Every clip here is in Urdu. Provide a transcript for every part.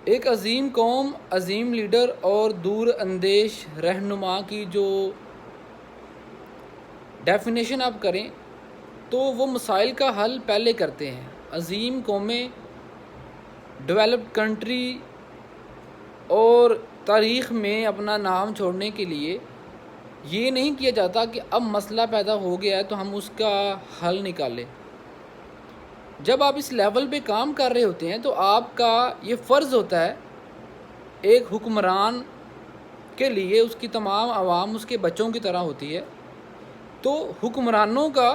ایک عظیم قوم، عظیم لیڈر اور دور اندیش رہنما کی جو ڈیفینیشن آپ کریں تو وہ مسائل کا حل پہلے کرتے ہیں۔ عظیم قومیں، ڈیولپڈ کنٹری اور تاریخ میں اپنا نام چھوڑنے کے لیے یہ نہیں کیا جاتا کہ اب مسئلہ پیدا ہو گیا ہے تو ہم اس کا حل نکالیں۔ جب آپ اس لیول پہ کام کر رہے ہوتے ہیں تو آپ کا یہ فرض ہوتا ہے ایک حکمران کے لیے، اس کی تمام عوام اس کے بچوں کی طرح ہوتی ہے، تو حکمرانوں کا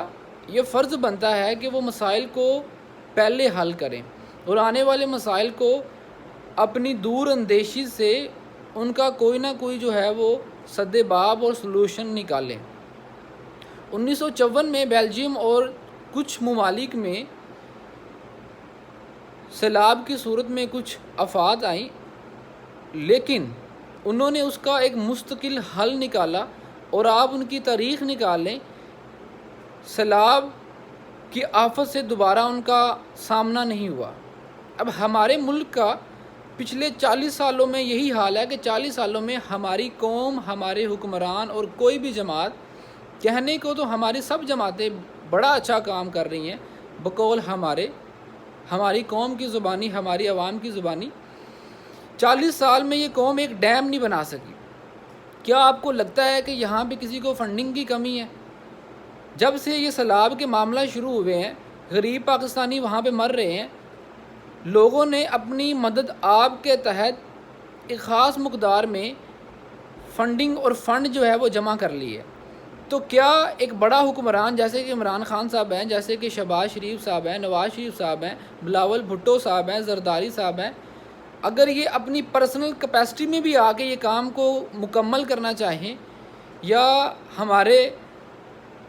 یہ فرض بنتا ہے کہ وہ مسائل کو پہلے حل کریں اور آنے والے مسائل کو اپنی دور اندیشی سے ان کا کوئی نہ کوئی جو ہے وہ سد باب اور سلوشن نکالیں۔ 1954 میں بیلجیم اور کچھ ممالک میں سیلاب کی صورت میں کچھ آفات آئیں، لیکن انہوں نے اس کا ایک مستقل حل نکالا، اور آپ ان کی تاریخ نکال لیں، سیلاب کی آفت سے دوبارہ ان کا سامنا نہیں ہوا۔ اب ہمارے ملک کا پچھلے 40 سالوں میں یہی حال ہے کہ 40 سالوں میں ہماری قوم، ہمارے حکمران اور کوئی بھی جماعت، کہنے کو تو ہماری سب جماعتیں بڑا اچھا کام کر رہی ہیں بقول ہماری قوم کی زبانی، ہماری عوام کی زبانی، 40 سال میں یہ قوم ایک ڈیم نہیں بنا سکی۔ کیا آپ کو لگتا ہے کہ یہاں پہ کسی کو فنڈنگ کی کمی ہے؟ جب سے یہ سیلاب کے معاملہ شروع ہوئے ہیں، غریب پاکستانی وہاں پہ مر رہے ہیں، لوگوں نے اپنی مدد آپ کے تحت ایک خاص مقدار میں فنڈنگ اور فنڈ جو ہے وہ جمع کر لی ہے۔ تو کیا ایک بڑا حکمران جیسے کہ عمران خان صاحب ہیں، جیسے کہ شہباز شریف صاحب ہیں، نواز شریف صاحب ہیں، بلاول بھٹو صاحب ہیں، زرداری صاحب ہیں، اگر یہ اپنی پرسنل کیپیسٹی میں بھی آ کے یہ کام کو مکمل کرنا چاہیں، یا ہمارے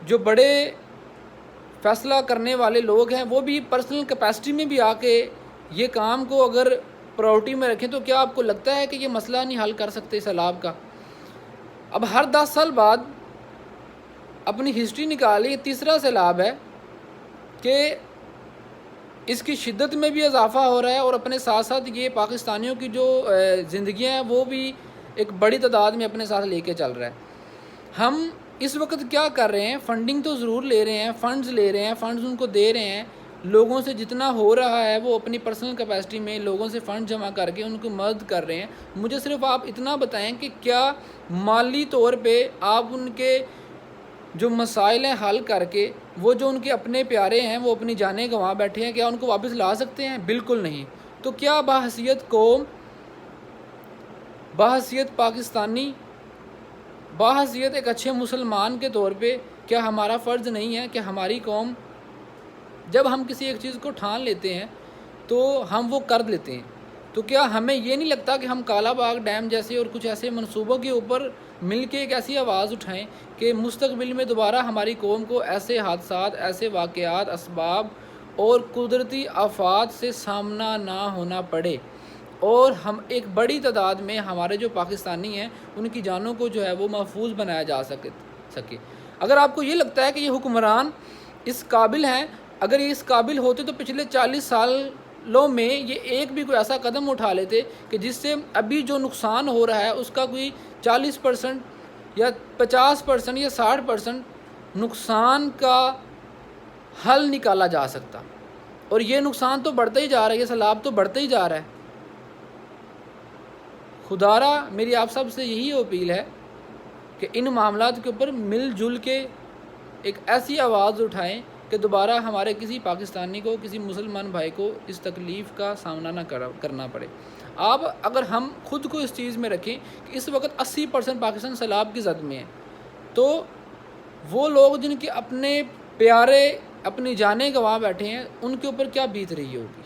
جو بڑے فیصلہ کرنے والے لوگ ہیں وہ بھی پرسنل کیپیسٹی میں بھی آ کے یہ کام کو اگر پرائورٹی میں رکھیں، تو کیا آپ کو لگتا ہے کہ یہ مسئلہ نہیں حل کر سکتے سیلاب کا؟ اب ہر 10 سال بعد اپنی ہسٹری نکالی، یہ تیسرا سیلاب ہے کہ اس کی شدت میں بھی اضافہ ہو رہا ہے، اور اپنے ساتھ ساتھ یہ پاکستانیوں کی جو زندگیاں ہیں وہ بھی ایک بڑی تعداد میں اپنے ساتھ لے کے چل رہا ہے۔ ہم اس وقت کیا کر رہے ہیں؟ فنڈنگ تو ضرور لے رہے ہیں، فنڈز لے رہے ہیں، فنڈز ان کو دے رہے ہیں، لوگوں سے جتنا ہو رہا ہے وہ اپنی پرسنل کیپیسٹی میں لوگوں سے فنڈ جمع کر کے ان کو مدد کر رہے ہیں۔ مجھے صرف آپ اتنا بتائیں کہ کیا مالی طور پہ آپ ان کے جو مسائل ہیں حل کر کے، وہ جو ان کے اپنے پیارے ہیں وہ اپنی جانیں گنوا بیٹھے ہیں، کیا ان کو واپس لا سکتے ہیں؟ بالکل نہیں۔ تو کیا بحیثیت قوم، بحیثیت پاکستانی، بحیثیت ایک اچھے مسلمان کے طور پہ کیا ہمارا فرض نہیں ہے کہ ہماری قوم، جب ہم کسی ایک چیز کو ٹھان لیتے ہیں تو ہم وہ کر لیتے ہیں؟ تو کیا ہمیں یہ نہیں لگتا کہ ہم کالا باغ ڈیم جیسے اور کچھ ایسے منصوبوں کے اوپر مل کے ایک ایسی آواز اٹھائیں کہ مستقبل میں دوبارہ ہماری قوم کو ایسے حادثات، ایسے واقعات، اسباب اور قدرتی آفات سے سامنا نہ ہونا پڑے، اور ہم ایک بڑی تعداد میں ہمارے جو پاکستانی ہیں ان کی جانوں کو جو ہے وہ محفوظ بنایا جا سکے؟ اگر آپ کو یہ لگتا ہے کہ یہ حکمران اس قابل ہیں، اگر یہ اس قابل ہوتے تو پچھلے 40 سالوں میں یہ ایک بھی کوئی ایسا قدم اٹھا لیتے کہ جس سے ابھی جو نقصان ہو رہا ہے اس کا کوئی 40% یا 50% یا 60% نقصان کا حل نکالا جا سکتا۔ اور یہ نقصان تو بڑھتا ہی جا رہا ہے، یہ سیلاب تو بڑھتا ہی جا رہا ہے۔ خدارا میری آپ سب سے یہی اپیل ہے کہ ان معاملات کے اوپر مل جل کے ایک ایسی آواز اٹھائیں کہ دوبارہ ہمارے کسی پاکستانی کو، کسی مسلمان بھائی کو اس تکلیف کا سامنا نہ کرنا پڑے۔ اگر ہم خود کو اس چیز میں رکھیں کہ اس وقت 80% پاکستان سیلاب کی زد میں ہے، تو وہ لوگ جن کے اپنے پیارے اپنی جانیں گنوا بیٹھے ہیں ان کے اوپر کیا بیت رہی ہوگی؟